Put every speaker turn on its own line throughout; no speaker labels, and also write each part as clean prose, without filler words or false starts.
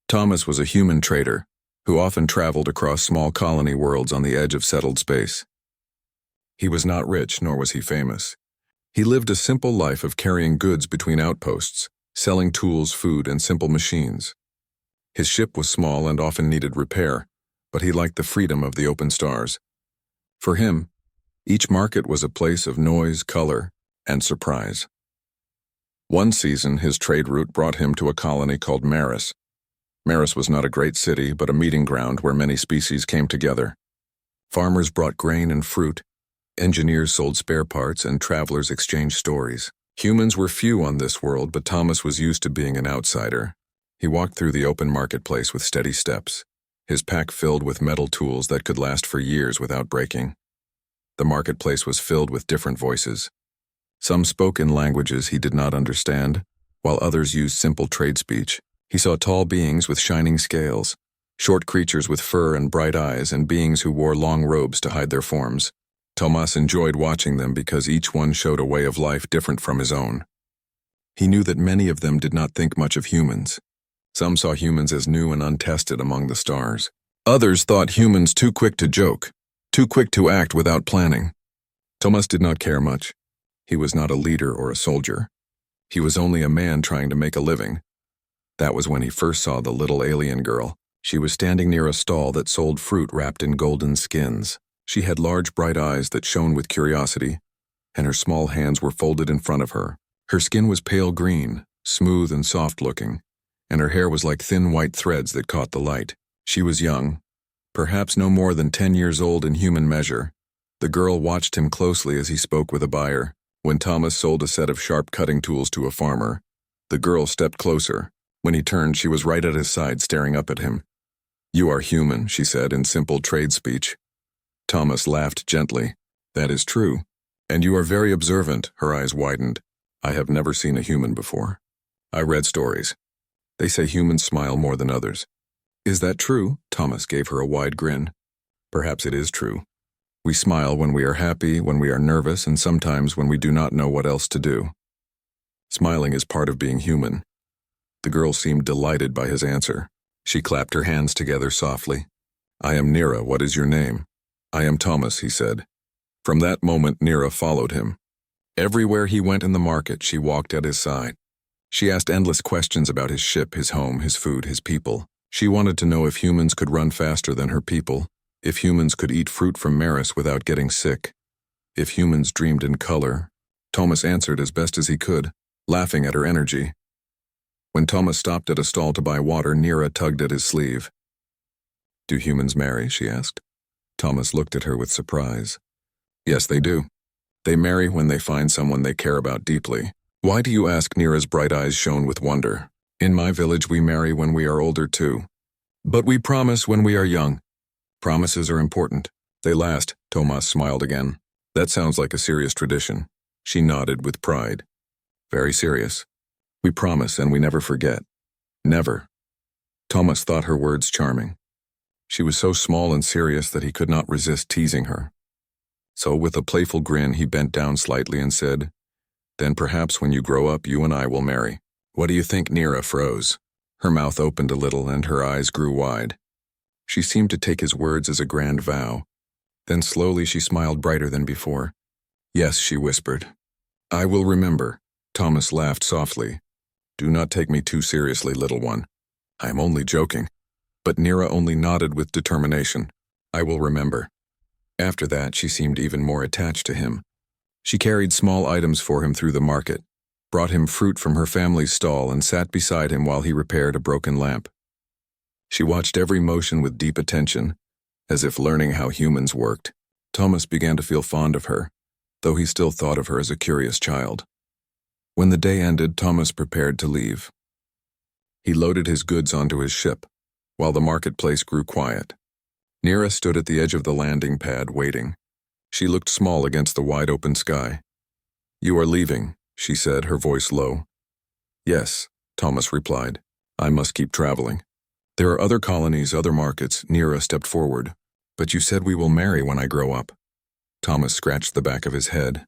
Thomas was a human trader who often traveled across small colony worlds on the edge of settled space. He was not rich, nor was he famous. He lived a simple life of carrying goods between outposts, selling tools, food, and simple machines. His ship was small and often needed repair, but he liked the freedom of the open stars. For him, each market was a place of noise, color, and surprise. One season, his trade route brought him to a colony called Maris. Maris was not a great city, but a meeting ground where many species came together. Farmers brought grain and fruit, engineers sold spare parts, and travelers exchanged stories. Humans were few on this world, but Thomas was used to being an outsider. He walked through the open marketplace with steady steps, his pack filled with metal tools that could last for years without breaking. The marketplace was filled with different voices. Some spoke in languages he did not understand, while others used simple trade speech. He saw tall beings with shining scales, short creatures with fur and bright eyes, and beings who wore long robes to hide their forms. Thomas enjoyed watching them because each one showed a way of life different from his own. He knew that many of them did not think much of humans. Some saw humans as new and untested among the stars. Others thought humans too quick to joke, too quick to act without planning. Thomas did not care much. He was not a leader or a soldier. He was only a man trying to make a living. That was when he first saw the little alien girl. She was standing near a stall that sold fruit wrapped in golden skins. She had large bright eyes that shone with curiosity, and her small hands were folded in front of her. Her skin was pale green, smooth and soft-looking, and her hair was like thin white threads that caught the light. She was young, perhaps no more than 10 years old in human measure. The girl watched him closely as he spoke with a buyer. When Thomas sold a set of sharp cutting tools to a farmer, the girl stepped closer. When he turned, she was right at his side, staring up at him. "You are human," she said in simple trade speech. Thomas laughed gently. "That is true. And you are very observant." Her eyes widened. "I have never seen a human before. I read stories. They say humans smile more than others." "Is that true?" Thomas gave her a wide grin. "Perhaps it is true. We smile when we are happy, when we are nervous, and sometimes when we do not know what else to do. Smiling is part of being human." The girl seemed delighted by his answer. She clapped her hands together softly. "I am Nira. What is your name?" "I am Thomas," he said. From that moment, Nira followed him. Everywhere he went in the market, she walked at his side. She asked endless questions about his ship, his home, his food, his people. She wanted to know if humans could run faster than her people, if humans could eat fruit from Maris without getting sick, if humans dreamed in color. Thomas answered as best as he could, laughing at her energy. When Thomas stopped at a stall to buy water, Nira tugged at his sleeve. "Do humans marry?" she asked. Thomas looked at her with surprise. "Yes, they do. They marry when they find someone they care about deeply." "Why do you ask?" Nira's bright eyes shone with wonder. "In my village we marry when we are older too. But we promise when we are young. Promises are important. They last." Thomas smiled again. "That sounds like a serious tradition." She nodded with pride. "Very serious. We promise and we never forget. Never." Thomas thought her words charming. She was so small and serious that he could not resist teasing her. So with a playful grin, he bent down slightly and said, "Then perhaps when you grow up, you and I will marry." "What do you think?" Nira froze. Her mouth opened a little and her eyes grew wide. She seemed to take his words as a grand vow. Then slowly she smiled brighter than before. "Yes," she whispered. "I will remember." Thomas laughed softly. "Do not take me too seriously, little one. I am only joking." But Nira only nodded with determination. "I will remember." After that, she seemed even more attached to him. She carried small items for him through the market, brought him fruit from her family's stall, and sat beside him while he repaired a broken lamp. She watched every motion with deep attention, as if learning how humans worked. Thomas began to feel fond of her, though he still thought of her as a curious child. When the day ended, Thomas prepared to leave. He loaded his goods onto his ship, while the marketplace grew quiet. Nira stood at the edge of the landing pad, waiting. She looked small against the wide-open sky. "You are leaving," she said, her voice low. "Yes," Thomas replied. "I must keep traveling. There are other colonies, other markets." Nira stepped forward. "But you said we will marry when I grow up." Thomas scratched the back of his head.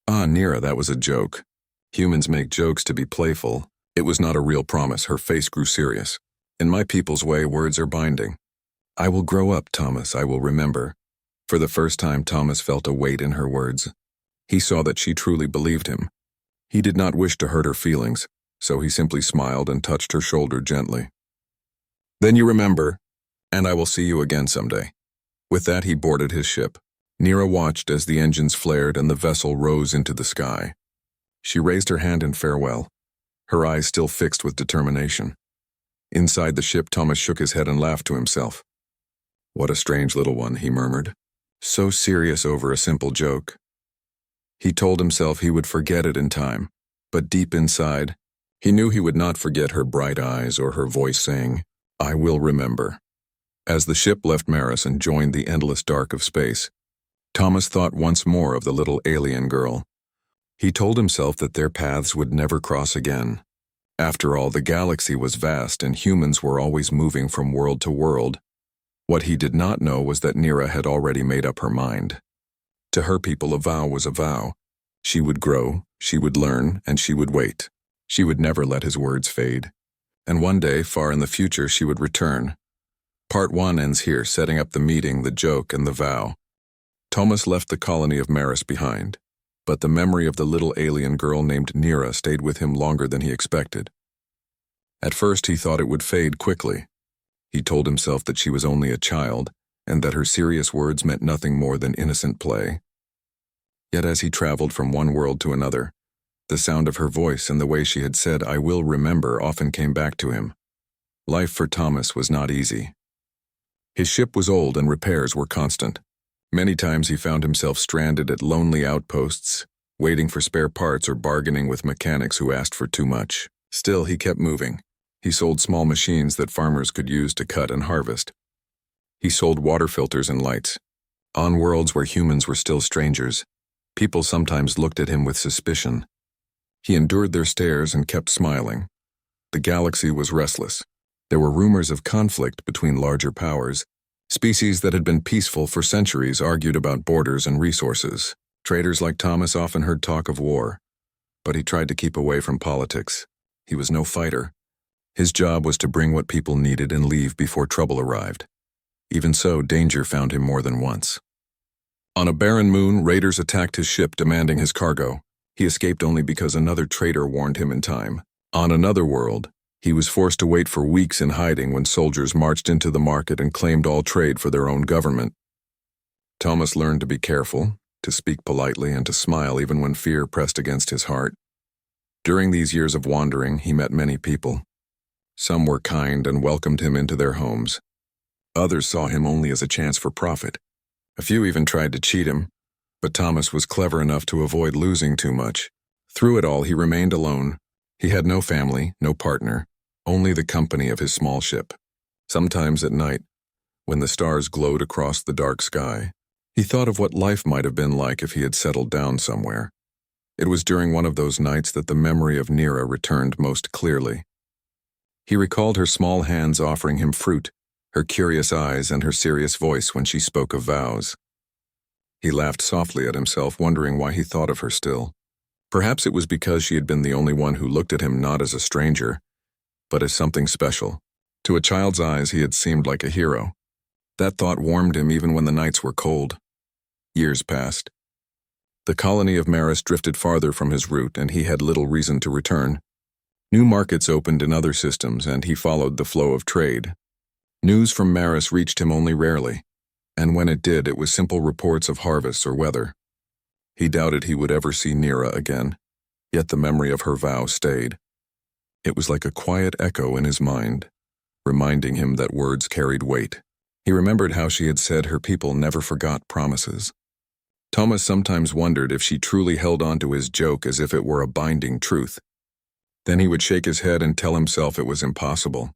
"Ah, Nira, that was a joke. Humans make jokes to be playful. It was not a real promise." Her face grew serious. In my people's way, words are binding. I will grow up, Thomas, I will remember. For the first time, Thomas felt a weight in her words. He saw that she truly believed him. He did not wish to hurt her feelings, so he simply smiled and touched her shoulder gently. Then you remember, and I will see you again someday. With that, he boarded his ship. Nira watched as the engines flared and the vessel rose into the sky. She raised her hand in farewell, her eyes still fixed with determination. Inside the ship, Thomas shook his head and laughed to himself. What a strange little one, he murmured. So serious over a simple joke. He told himself he would forget it in time, but deep inside, he knew he would not forget her bright eyes or her voice saying, I will remember. As the ship left Maris and joined the endless dark of space, Thomas thought once more of the little alien girl. He told himself that their paths would never cross again. After all, the galaxy was vast and humans were always moving from world to world. What he did not know was that Nira had already made up her mind. To her people, a vow was a vow. She would grow, she would learn, and she would wait. She would never let his words fade. And one day, far in the future, she would return. Part 1 ends here, setting up the meeting, the joke, and the vow. Thomas left the colony of Maris behind, but the memory of the little alien girl named Nira stayed with him longer than he expected. At first, he thought it would fade quickly. He told himself that she was only a child, and that her serious words meant nothing more than innocent play. Yet as he traveled from one world to another, the sound of her voice and the way she had said, I will remember, often came back to him. Life for Thomas was not easy. His ship was old and repairs were constant. Many times he found himself stranded at lonely outposts, waiting for spare parts or bargaining with mechanics who asked for too much. Still, he kept moving. He sold small machines that farmers could use to cut and harvest. He sold water filters and lights. On worlds where humans were still strangers, people sometimes looked at him with suspicion. He endured their stares and kept smiling. The galaxy was restless. There were rumors of conflict between larger powers. Species that had been peaceful for centuries argued about borders and resources. Traders like Thomas often heard talk of war, but he tried to keep away from politics. He was no fighter. His job was to bring what people needed and leave before trouble arrived. Even so, danger found him more than once. On a barren moon, raiders attacked his ship, demanding his cargo. He escaped only because another trader warned him in time. On another world, he was forced to wait for weeks in hiding when soldiers marched into the market and claimed all trade for their own government. Thomas learned to be careful, to speak politely, and to smile even when fear pressed against his heart. During these years of wandering, he met many people. Some were kind and welcomed him into their homes. Others saw him only as a chance for profit. A few even tried to cheat him, but Thomas was clever enough to avoid losing too much. Through it all, he remained alone. He had no family, no partner, only the company of his small ship. Sometimes at night, when the stars glowed across the dark sky, he thought of what life might have been like if he had settled down somewhere. It was during one of those nights that the memory of Nira returned most clearly. He recalled her small hands offering him fruit, her curious eyes, and her serious voice when she spoke of vows. He laughed softly at himself, wondering why he thought of her still. Perhaps it was because she had been the only one who looked at him not as a stranger, but as something special. To a child's eyes, he had seemed like a hero. That thought warmed him even when the nights were cold. Years passed. The colony of Maris drifted farther from his route, and he had little reason to return. New markets opened in other systems, and he followed the flow of trade. News from Maris reached him only rarely, and when it did, it was simple reports of harvests or weather. He doubted he would ever see Nira again, yet the memory of her vow stayed. It was like a quiet echo in his mind, reminding him that words carried weight. He remembered how she had said her people never forgot promises. Thomas sometimes wondered if she truly held on to his joke as if it were a binding truth. Then he would shake his head and tell himself it was impossible.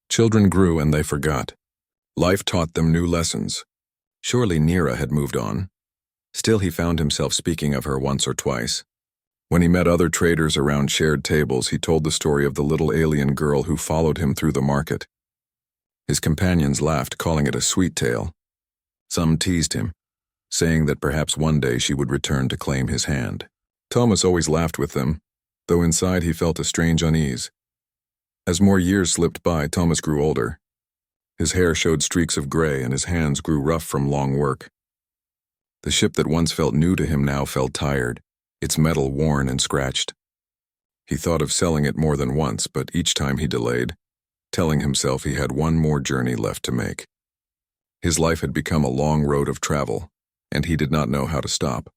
Children grew and they forgot. Life taught them new lessons. Surely Nira had moved on. Still, he found himself speaking of her once or twice. When he met other traders around shared tables, he told the story of the little alien girl who followed him through the market. His companions laughed, calling it a sweet tale. Some teased him, saying that perhaps one day she would return to claim his hand. Thomas always laughed with them, though inside he felt a strange unease. As more years slipped by, Thomas grew older. His hair showed streaks of gray and his hands grew rough from long work. The ship that once felt new to him now felt tired, its metal worn and scratched. He thought of selling it more than once, but each time he delayed, telling himself he had one more journey left to make. His life had become a long road of travel, and he did not know how to stop.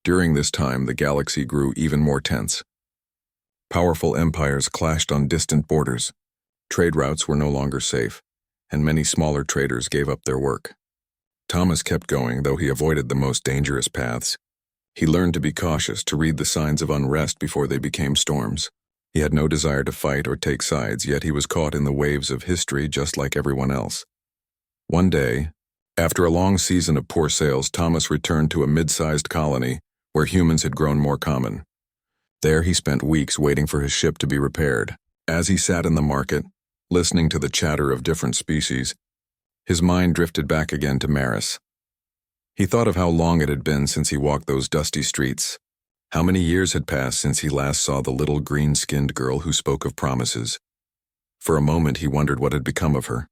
During this time, the galaxy grew even more tense. Powerful empires clashed on distant borders. Trade routes were no longer safe, and many smaller traders gave up their work. Thomas kept going, though he avoided the most dangerous paths. He learned to be cautious, to read the signs of unrest before they became storms. He had no desire to fight or take sides, yet he was caught in the waves of history just like everyone else. One day, after a long season of poor sales, Thomas returned to a mid-sized colony where humans had grown more common. There he spent weeks waiting for his ship to be repaired. As he sat in the market, listening to the chatter of different species, his mind drifted back again to Maris. He thought of how long it had been since he walked those dusty streets. How many years had passed since he last saw the little green-skinned girl who spoke of promises. For a moment he wondered what had become of her.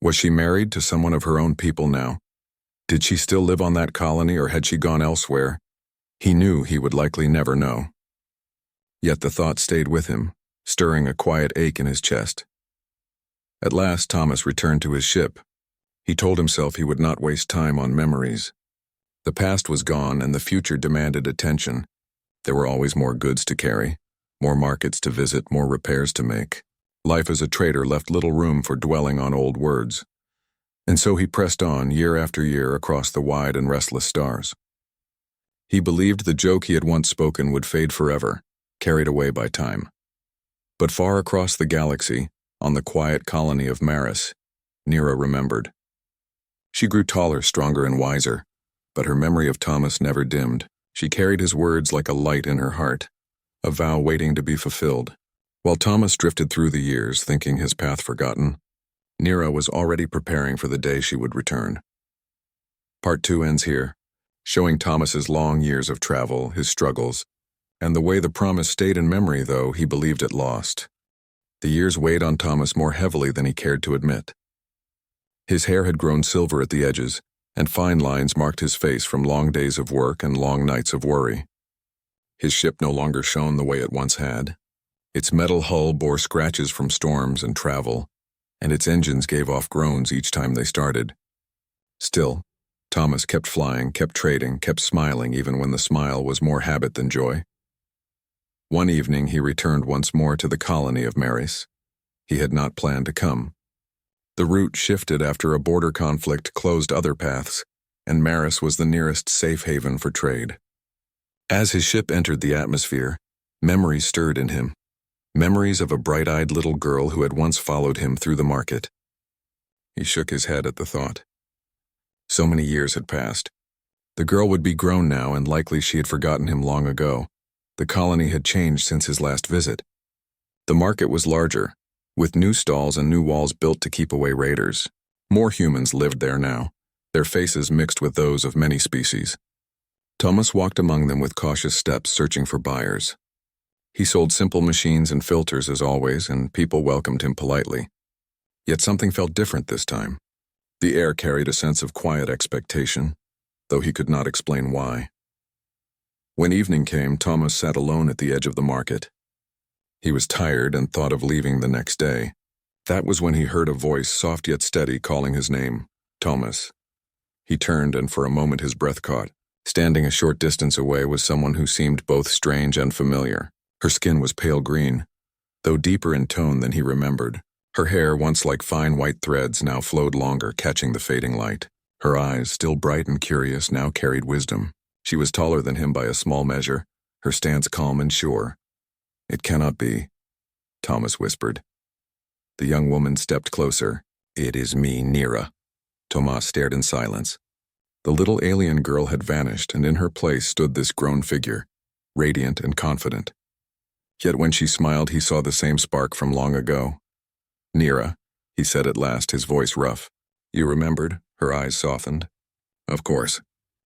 Was she married to someone of her own people now? Did she still live on that colony, or had she gone elsewhere? He knew he would likely never know. Yet the thought stayed with him, stirring a quiet ache in his chest. At last Thomas returned to his ship. He told himself he would not waste time on memories. The past was gone and the future demanded attention. There were always more goods to carry, more markets to visit, more repairs to make. Life as a trader left little room for dwelling on old words. And so he pressed on year after year across the wide and restless stars. He believed the joke he had once spoken would fade forever, carried away by time. But far across the galaxy, on the quiet colony of Maris, Nira remembered. She grew taller, stronger, and wiser, but her memory of Thomas never dimmed. She carried his words like a light in her heart, a vow waiting to be fulfilled. While Thomas drifted through the years, thinking his path forgotten, Nira was already preparing for the day she would return. Part 2 ends here, showing Thomas's long years of travel, his struggles, and the way the promise stayed in memory, though he believed it lost. The years weighed on Thomas more heavily than he cared to admit. His hair had grown silver at the edges, and fine lines marked his face from long days of work and long nights of worry. His ship no longer shone the way it once had. Its metal hull bore scratches from storms and travel, and its engines gave off groans each time they started. Still, Thomas kept flying, kept trading, kept smiling even when the smile was more habit than joy. One evening he returned once more to the colony of Maris. He had not planned to come. The route shifted after a border conflict closed other paths, and Maris was the nearest safe haven for trade. As his ship entered the atmosphere, memories stirred in him. Memories of a bright-eyed little girl who had once followed him through the market. He shook his head at the thought. So many years had passed. The girl would be grown now, and likely she had forgotten him long ago. The colony had changed since his last visit. The market was larger, with new stalls and new walls built to keep away raiders. More humans lived there now, their faces mixed with those of many species. Thomas walked among them with cautious steps, searching for buyers. He sold simple machines and filters as always, and people welcomed him politely. Yet something felt different this time. The air carried a sense of quiet expectation, though he could not explain why. When evening came, Thomas sat alone at the edge of the market. He was tired and thought of leaving the next day. That was when he heard a voice, soft yet steady, calling his name, Thomas. He turned, and for a moment his breath caught. Standing a short distance away was someone who seemed both strange and familiar. Her skin was pale green, though deeper in tone than he remembered. Her hair, once like fine white threads, now flowed longer, catching the fading light. Her eyes, still bright and curious, now carried wisdom. She was taller than him by a small measure, her stance calm and sure. "It cannot be," Thomas whispered. The young woman stepped closer. "It is me, Nira." Thomas stared in silence. The little alien girl had vanished, and in her place stood this grown figure, radiant and confident. Yet when she smiled, he saw the same spark from long ago. "Nira," he said at last, his voice rough. "You remembered?" Her eyes softened. "Of course.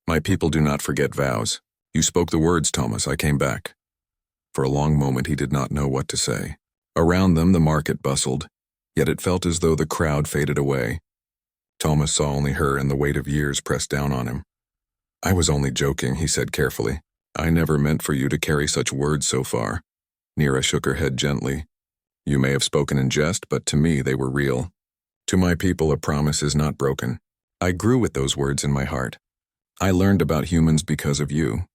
My people do not forget vows. You spoke the words, Thomas. I came back." For a long moment he did not know what to say. Around them the market bustled, yet it felt as though the crowd faded away. Thomas saw only her, and the weight of years pressed down on him. "I was only joking," he said carefully. "I never meant for you to carry such words so far." Nira shook her head gently. "You may have spoken in jest, but to me they were real. To my people a promise is not broken. I grew with those words in my heart. I learned about humans because of you.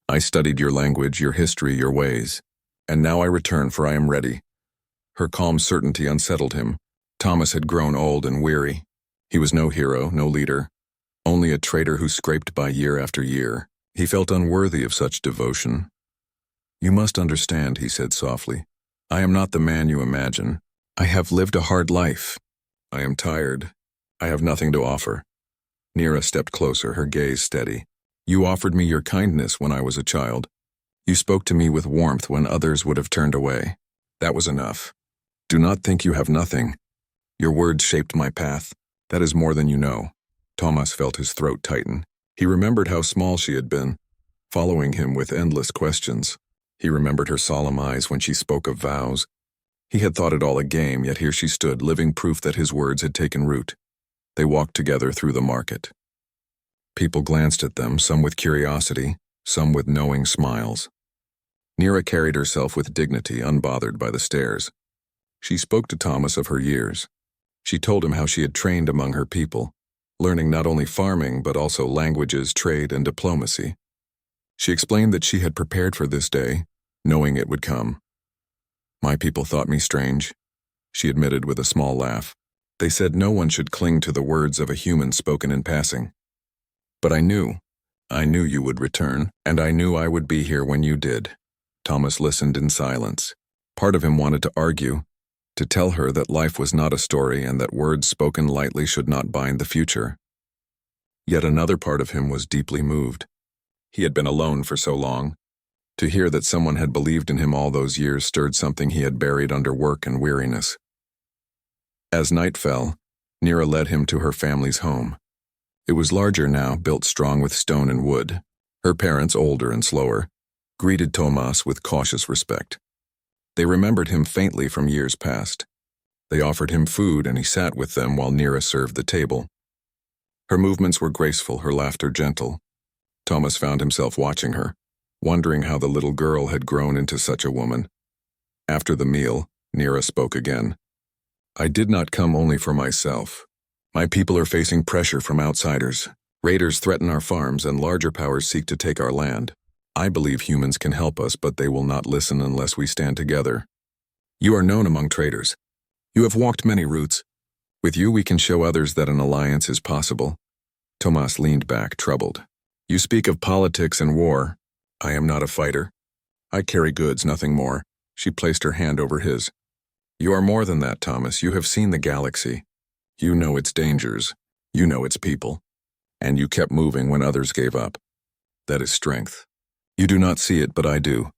I studied your language, your history, your ways. And now I return, for I am ready." Her calm certainty unsettled him. Thomas had grown old and weary. He was no hero, no leader, only a traitor who scraped by year after year. He felt unworthy of such devotion. "You must understand," he said softly. "I am not the man you imagine. I have lived a hard life. I am tired. I have nothing to offer." Nira stepped closer, her gaze steady. "You offered me your kindness when I was a child. You spoke to me with warmth when others would have turned away. That was enough. Do not think you have nothing. Your words shaped my path. That is more than you know." Thomas felt his throat tighten. He remembered how small she had been, following him with endless questions. He remembered her solemn eyes when she spoke of vows. He had thought it all a game, yet here she stood, living proof that his words had taken root. They walked together through the market. People glanced at them, some with curiosity, some with knowing smiles. Nira carried herself with dignity, unbothered by the stares. She spoke to Thomas of her years. She told him how she had trained among her people, learning not only farming but also languages, trade, and diplomacy. She explained that she had prepared for this day, knowing it would come. "My people thought me strange," she admitted with a small laugh. "They said no one should cling to the words of a human spoken in passing. But I knew you would return, and I knew I would be here when you did." Thomas listened in silence. Part of him wanted to argue, to tell her that life was not a story and that words spoken lightly should not bind the future. Yet another part of him was deeply moved. He had been alone for so long. To hear that someone had believed in him all those years stirred something he had buried under work and weariness. As night fell, Nira led him to her family's home. It was larger now, built strong with stone and wood. Her parents, older and slower, greeted Thomas with cautious respect. They remembered him faintly from years past. They offered him food, and he sat with them while Nira served the table. Her movements were graceful, her laughter gentle. Thomas found himself watching her, wondering how the little girl had grown into such a woman. After the meal, Nira spoke again. "I did not come only for myself. My people are facing pressure from outsiders. Raiders threaten our farms, and larger powers seek to take our land. I believe humans can help us, but they will not listen unless we stand together. You are known among traders. You have walked many routes. With you we can show others that an alliance is possible." Thomas leaned back, troubled. "You speak of politics and war. I am not a fighter. I carry goods, nothing more." She placed her hand over his. "You are more than that, Thomas. You have seen the galaxy. You know its dangers. You know its people. And you kept moving when others gave up. That is strength. You do not see it, but I do."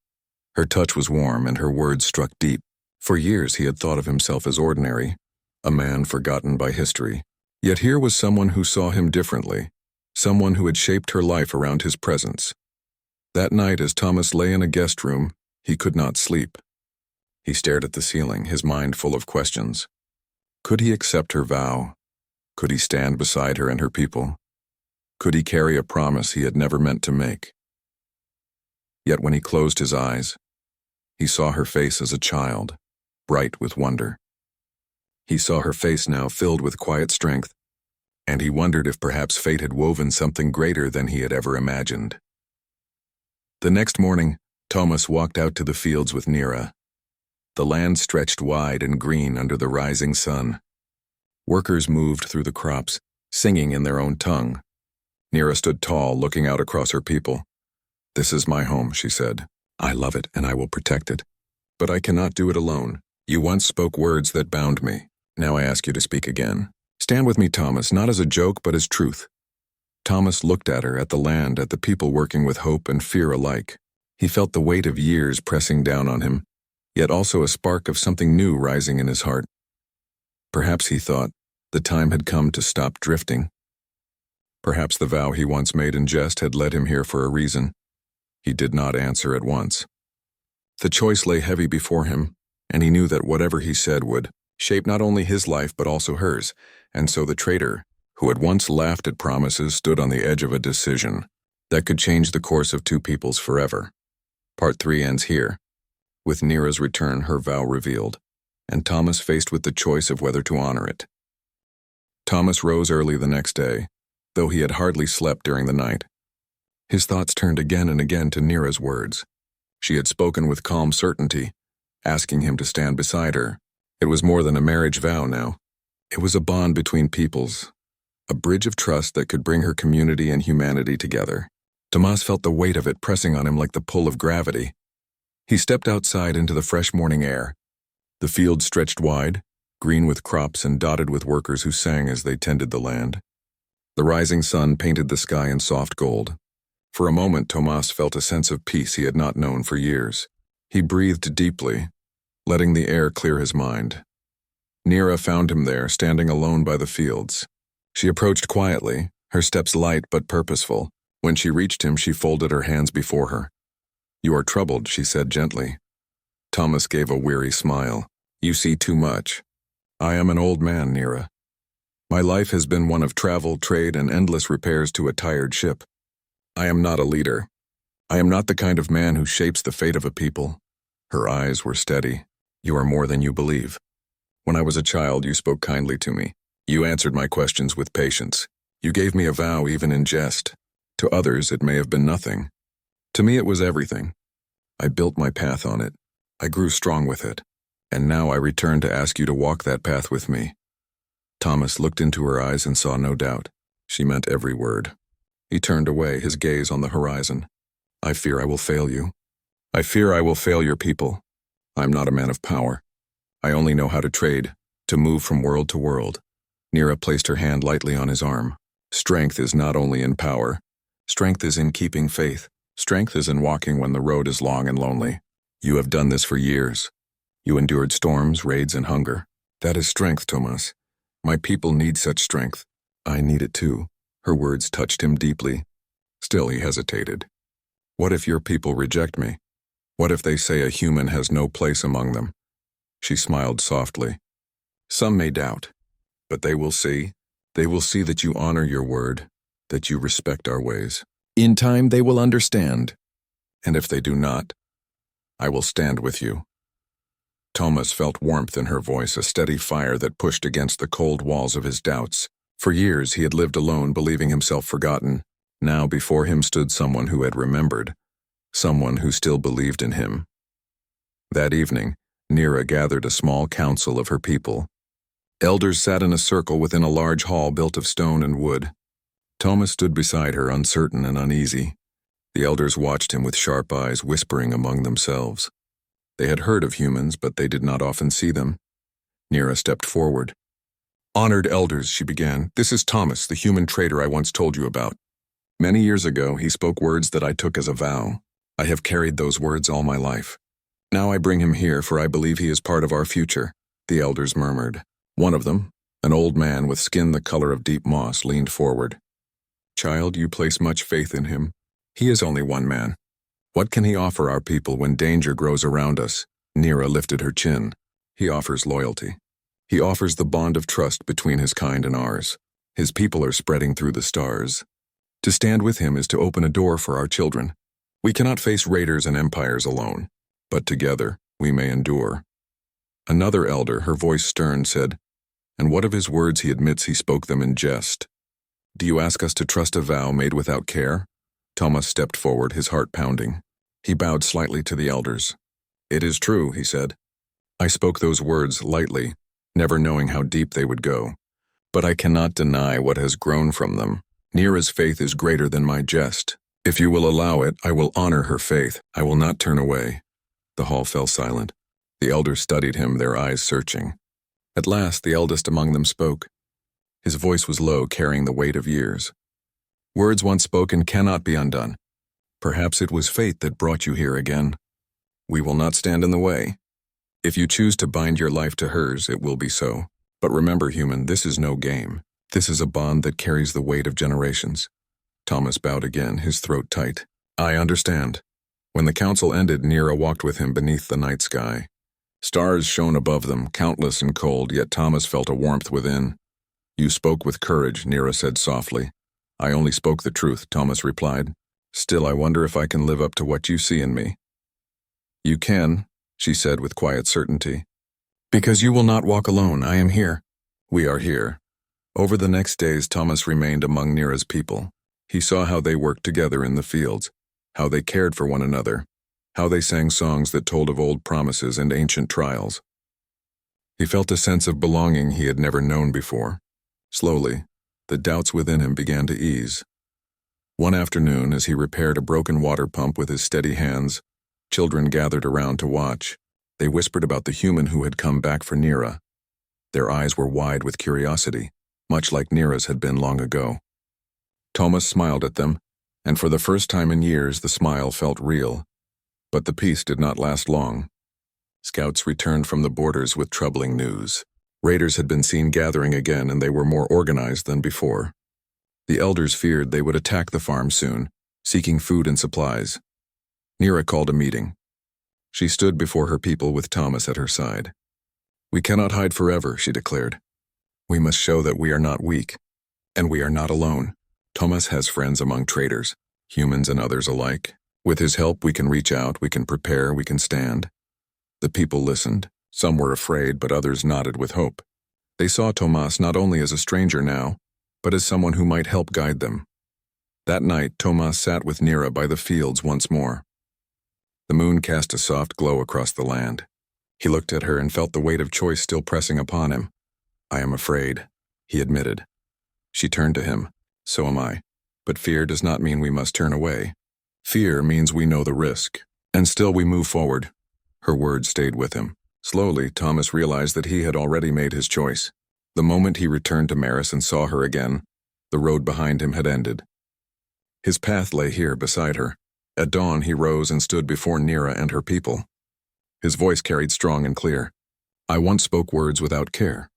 Her touch was warm, and her words struck deep. For years he had thought of himself as ordinary, a man forgotten by history. Yet here was someone who saw him differently, someone who had shaped her life around his presence. That night, as Thomas lay in a guest room, he could not sleep. He stared at the ceiling, his mind full of questions. Could he accept her vow? Could he stand beside her and her people? Could he carry a promise he had never meant to make? Yet when he closed his eyes, he saw her face as a child, bright with wonder. He saw her face now filled with quiet strength, and he wondered if perhaps fate had woven something greater than he had ever imagined. The next morning, Thomas walked out to the fields with Nira. The land stretched wide and green under the rising sun. Workers moved through the crops, singing in their own tongue. Nira stood tall, looking out across her people. "This is my home," she said. "I love it, and I will protect it. But I cannot do it alone. You once spoke words that bound me. Now I ask you to speak again. Stand with me, Thomas, not as a joke, but as truth." Thomas looked at her, at the land, at the people working with hope and fear alike. He felt the weight of years pressing down on him, yet also a spark of something new rising in his heart. Perhaps, he thought, the time had come to stop drifting. Perhaps the vow he once made in jest had led him here for a reason. He did not answer at once. The choice lay heavy before him. and he knew that whatever he said would shape not only his life but also hers, and so the traitor, who had once laughed at promises, stood on the edge of a decision that could change the course of two peoples forever. Part 3 ends here, with Nira's return, her vow revealed, and Thomas faced with the choice of whether to honor it. Thomas rose early the next day, though he had hardly slept during the night. His thoughts turned again and again to Nira's words. She had spoken with calm certainty, asking him to stand beside her. It was more than a marriage vow now. It was a bond between peoples, a bridge of trust that could bring her community and humanity together. Tomas felt the weight of it pressing on him like the pull of gravity. He stepped outside into the fresh morning air. The field stretched wide, green with crops and dotted with workers who sang as they tended the land. The rising sun painted the sky in soft gold. For a moment, Tomas felt a sense of peace he had not known for years. He breathed deeply, letting the air clear his mind. Nira found him there, standing alone by the fields. She approached quietly, her steps light but purposeful. When she reached him, she folded her hands before her. "You are troubled," she said gently. Thomas gave a weary smile. "You see too much. I am an old man, Nira. My life has been one of travel, trade, and endless repairs to a tired ship. I am not a leader. I am not the kind of man who shapes the fate of a people." Her eyes were steady. "You are more than you believe. When I was a child, you spoke kindly to me. You answered my questions with patience. You gave me a vow even in jest. To others, it may have been nothing. To me, it was everything. I built my path on it. I grew strong with it. And now I return to ask you to walk that path with me." Thomas looked into her eyes and saw no doubt. She meant every word. He turned away, his gaze on the horizon. "I fear I will fail you. I fear I will fail your people. I am not a man of power. I only know how to trade, to move from world to world." Nira placed her hand lightly on his arm. "Strength is not only in power. Strength is in keeping faith. Strength is in walking when the road is long and lonely. You have done this for years. You endured storms, raids, and hunger. That is strength, Tomas. My people need such strength. I need it too." Her words touched him deeply. Still he hesitated. "What if your people reject me? What if they say a human has no place among them?" She smiled softly. "Some may doubt, but they will see. They will see that you honor your word, that you respect our ways. In time they will understand. And if they do not, I will stand with you." Thomas felt warmth in her voice, a steady fire that pushed against the cold walls of his doubts. For years he had lived alone, believing himself forgotten. Now before him stood someone who had remembered, someone who still believed in him. That evening, Nira gathered a small council of her people. Elders sat in a circle within a large hall built of stone and wood. Thomas stood beside her, uncertain and uneasy. The elders watched him with sharp eyes, whispering among themselves. They had heard of humans, but they did not often see them. Nira stepped forward. "Honored elders," she began, "this is Thomas, the human traitor I once told you about. Many years ago, he spoke words that I took as a vow. I have carried those words all my life. Now I bring him here, for I believe he is part of our future." The elders murmured. One of them, an old man with skin the color of deep moss, leaned forward. "Child, you place much faith in him. He is only one man. What can he offer our people when danger grows around us?" Nira lifted her chin. "He offers loyalty. He offers the bond of trust between his kind and ours. His people are spreading through the stars. To stand with him is to open a door for our children. We cannot face raiders and empires alone, but together we may endure." Another elder, her voice stern, said, "And what of his words? He admits he spoke them in jest. Do you ask us to trust a vow made without care?" Thomas stepped forward, his heart pounding. He bowed slightly to the elders. "It is true," he said. "I spoke those words lightly, never knowing how deep they would go. But I cannot deny what has grown from them. Nira's faith is greater than my jest. If you will allow it, I will honor her faith. I will not turn away." The hall fell silent. The elders studied him, their eyes searching. At last, the eldest among them spoke. His voice was low, carrying the weight of years. "Words once spoken cannot be undone. Perhaps it was fate that brought you here again. We will not stand in the way. If you choose to bind your life to hers, it will be so. But remember, human, this is no game. This is a bond that carries the weight of generations." Thomas bowed again, his throat tight. "I understand." When the council ended, Nira walked with him beneath the night sky. Stars shone above them, countless and cold, yet Thomas felt a warmth within. "You spoke with courage," Nira said softly. "I only spoke the truth," Thomas replied. "Still, I wonder if I can live up to what you see in me." "You can," she said with quiet certainty. "Because you will not walk alone. I am here." "We are here." Over the next days, Thomas remained among Nira's people. He saw how they worked together in the fields, how they cared for one another, how they sang songs that told of old promises and ancient trials. He felt a sense of belonging he had never known before. Slowly, the doubts within him began to ease. One afternoon, as he repaired a broken water pump with his steady hands, children gathered around to watch. They whispered about the human who had come back for Nira. Their eyes were wide with curiosity, much like Nira's had been long ago. Thomas smiled at them, and for the first time in years the smile felt real. But the peace did not last long. Scouts returned from the borders with troubling news. Raiders had been seen gathering again, and they were more organized than before. The elders feared they would attack the farm soon, seeking food and supplies. Nira called a meeting. She stood before her people with Thomas at her side. "We cannot hide forever," she declared. "We must show that we are not weak, and we are not alone. Thomas has friends among traders, humans and others alike. With his help we can reach out, we can prepare, we can stand." The people listened. Some were afraid, but others nodded with hope. They saw Thomas not only as a stranger now, but as someone who might help guide them. That night, Thomas sat with Nira by the fields once more. The moon cast a soft glow across the land. He looked at her and felt the weight of choice still pressing upon him. "I am afraid," he admitted. She turned to him. "So am I. But fear does not mean we must turn away. Fear means we know the risk, and still we move forward." Her words stayed with him. Slowly, Thomas realized that he had already made his choice. The moment he returned to Maris and saw her again, the road behind him had ended. His path lay here beside her. At dawn, he rose and stood before Nira and her people. His voice carried strong and clear. "I once spoke words without care.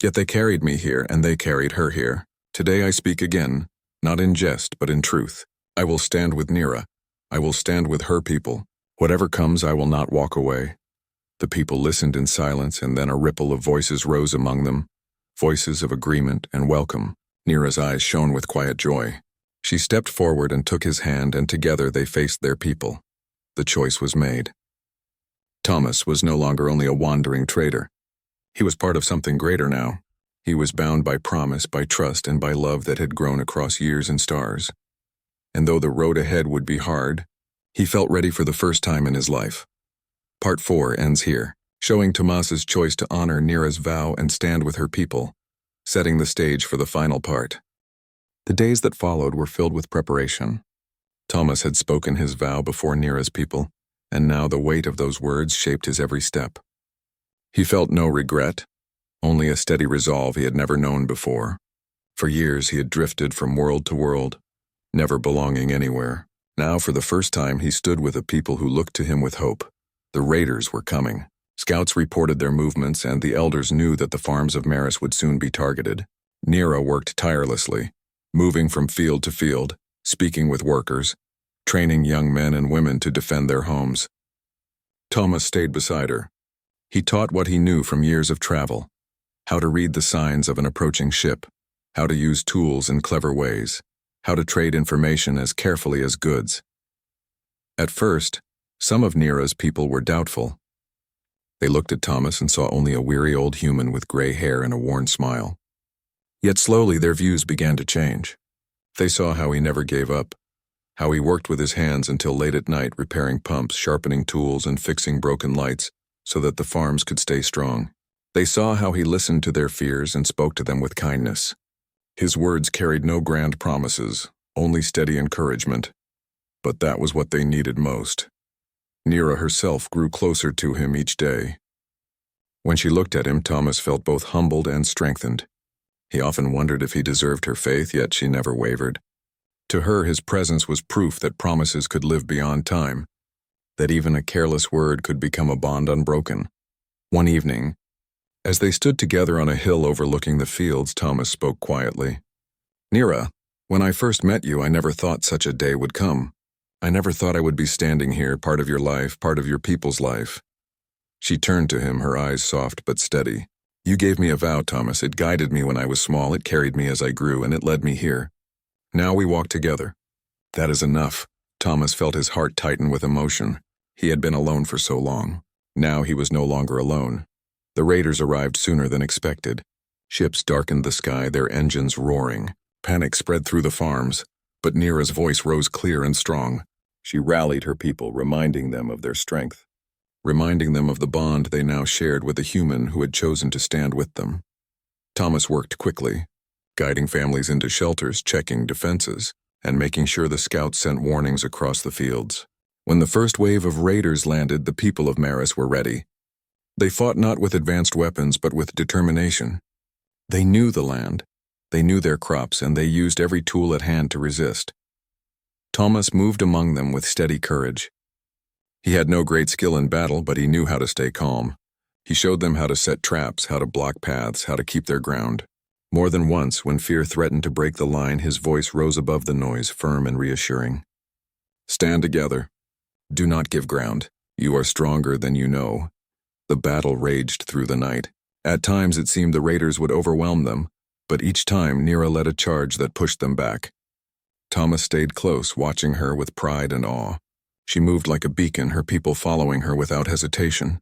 Yet they carried me here, and they carried her here. Today I speak again, not in jest, but in truth. I will stand with Nira. I will stand with her people. Whatever comes, I will not walk away." The people listened in silence, and then a ripple of voices rose among them, voices of agreement and welcome. Nira's eyes shone with quiet joy. She stepped forward and took his hand, and together they faced their people. The choice was made. Thomas was no longer only a wandering trader. He was part of something greater now. He was bound by promise, by trust, and by love that had grown across years and stars. And though the road ahead would be hard, he felt ready for the first time in his life. Part 4 ends here, showing Thomas's choice to honor Nira's vow and stand with her people, setting the stage for the final part. The days that followed were filled with preparation. Thomas had spoken his vow before Nira's people, and now the weight of those words shaped his every step. He felt no regret, only a steady resolve he had never known before. For years he had drifted from world to world, never belonging anywhere. Now, for the first time, he stood with a people who looked to him with hope. The raiders were coming. Scouts reported their movements, and the elders knew that the farms of Maris would soon be targeted. Nira worked tirelessly, moving from field to field, speaking with workers, training young men and women to defend their homes. Thomas stayed beside her. He taught what he knew from years of travel: how to read the signs of an approaching ship, how to use tools in clever ways, how to trade information as carefully as goods. At first, some of Nira's people were doubtful. They looked at Thomas and saw only a weary old human with gray hair and a worn smile. Yet slowly their views began to change. They saw how he never gave up, how he worked with his hands until late at night, repairing pumps, sharpening tools, and fixing broken lights so that the farms could stay strong. They saw how he listened to their fears and spoke to them with kindness. His words carried no grand promises, only steady encouragement. But that was what they needed most. Nira herself grew closer to him each day. When she looked at him, Thomas felt both humbled and strengthened. He often wondered if he deserved her faith, yet she never wavered. To her, his presence was proof that promises could live beyond time, that even a careless word could become a bond unbroken. One evening, as they stood together on a hill overlooking the fields, Thomas spoke quietly. "Nira, when I first met you, I never thought such a day would come. I never thought I would be standing here, part of your life, part of your people's life." She turned to him, her eyes soft but steady. "You gave me a vow, Thomas. It guided me when I was small, it carried me as I grew, and it led me here. Now we walk together." "That is enough." Thomas felt his heart tighten with emotion. He had been alone for so long. Now he was no longer alone. The raiders arrived sooner than expected. Ships darkened the sky, their engines roaring. Panic spread through the farms, but Nira's voice rose clear and strong. She rallied her people, reminding them of their strength, reminding them of the bond they now shared with a human who had chosen to stand with them. Thomas worked quickly, guiding families into shelters, checking defenses, and making sure the scouts sent warnings across the fields. When the first wave of raiders landed, the people of Maris were ready. They fought not with advanced weapons, but with determination. They knew the land, they knew their crops, and they used every tool at hand to resist. Thomas moved among them with steady courage. He had no great skill in battle, but he knew how to stay calm. He showed them how to set traps, how to block paths, how to keep their ground. More than once, when fear threatened to break the line, his voice rose above the noise, firm and reassuring. "Stand together. Do not give ground. You are stronger than you know." The battle raged through the night. At times it seemed the raiders would overwhelm them, but each time Nira led a charge that pushed them back. Thomas stayed close, watching her with pride and awe. She moved like a beacon, her people following her without hesitation.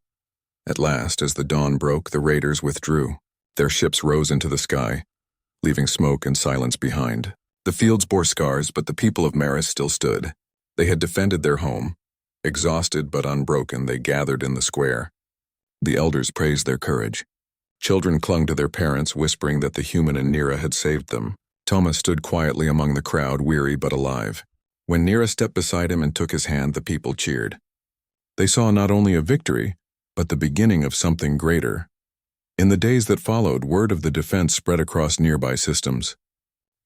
At last, as the dawn broke, the raiders withdrew. Their ships rose into the sky, leaving smoke and silence behind. The fields bore scars, but the people of Maris still stood. They had defended their home. Exhausted but unbroken, they gathered in the square. The elders praised their courage. Children clung to their parents, whispering that the human in Nira had saved them. Thomas stood quietly among the crowd, weary but alive. When Nira stepped beside him and took his hand, the people cheered. They saw not only a victory, but the beginning of something greater. In the days that followed, word of the defense spread across nearby systems.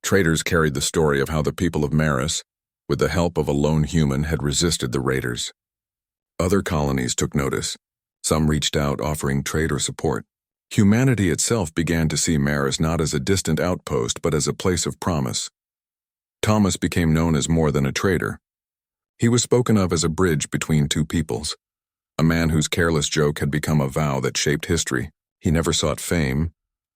Traders carried the story of how the people of Maris, with the help of a lone human, had resisted the raiders. Other colonies took notice. Some reached out, offering trade or support. Humanity itself began to see Maris not as a distant outpost, but as a place of promise. Thomas became known as more than a trader. He was spoken of as a bridge between two peoples, a man whose careless joke had become a vow that shaped history. He never sought fame,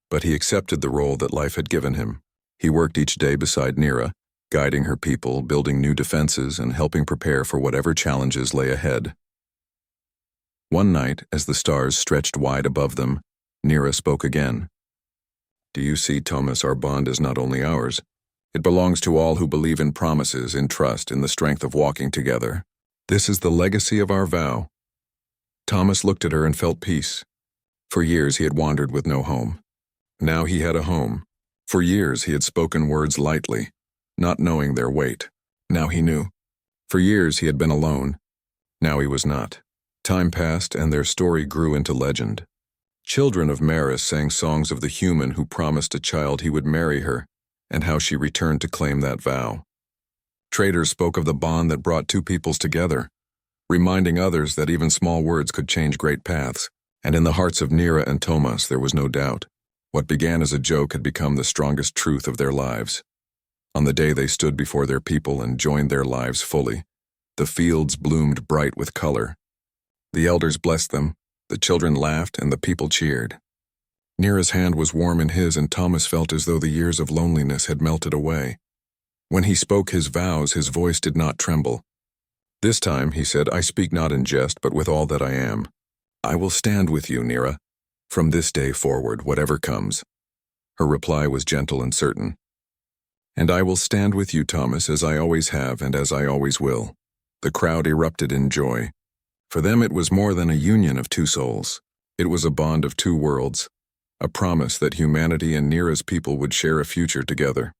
but he accepted the role that life had given him. He worked each day beside Nira, guiding her people, building new defenses, and helping prepare for whatever challenges lay ahead. One night, as the stars stretched wide above them, Nira spoke again. "Do you see, Thomas, our bond is not only ours. It belongs to all who believe in promises, in trust, in the strength of walking together. This is the legacy of our vow." Thomas looked at her and felt peace. For years he had wandered with no home. Now he had a home. For years he had spoken words lightly, not knowing their weight. Now he knew. For years he had been alone. Now he was not. Time passed and their story grew into legend. Children of Maris sang songs of the human who promised a child he would marry her, and how she returned to claim that vow. Traders spoke of the bond that brought two peoples together, reminding others that even small words could change great paths. And in the hearts of Nira and Thomas there was no doubt. What began as a joke had become the strongest truth of their lives. On the day they stood before their people and joined their lives fully, the fields bloomed bright with color. The elders blessed them, the children laughed, and the people cheered. Nira's hand was warm in his, and Thomas felt as though the years of loneliness had melted away. When he spoke his vows, his voice did not tremble. "This time," he said, "I speak not in jest, but with all that I am. I will stand with you, Nira, from this day forward, whatever comes." Her reply was gentle and certain. "And I will stand with you, Thomas, as I always have and as I always will." The crowd erupted in joy. For them it was more than a union of two souls. It was a bond of two worlds, a promise that humanity and Nira's people would share a future together.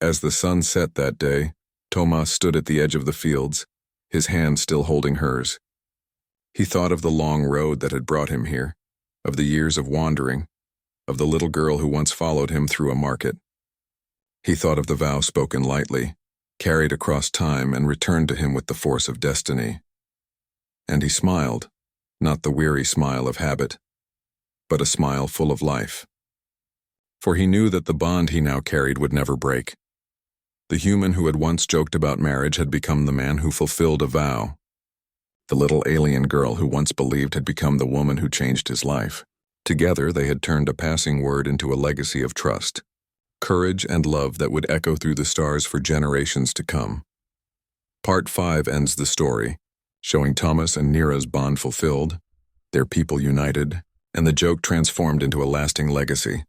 As the sun set that day, Thomas stood at the edge of the fields, his hand still holding hers. He thought of the long road that had brought him here, of the years of wandering, of the little girl who once followed him through a market. He thought of the vow spoken lightly, carried across time and returned to him with the force of destiny. And he smiled, not the weary smile of habit, but a smile full of life. For he knew that the bond he now carried would never break. The human who had once joked about marriage had become the man who fulfilled a vow. the little alien girl who once believed had become the woman who changed his life. Together, they had turned a passing word into a legacy of trust, courage, and love that would echo through the stars for generations to come. Part 5 ends the story, showing Thomas and Nira's bond fulfilled, their people united, and the joke transformed into a lasting legacy.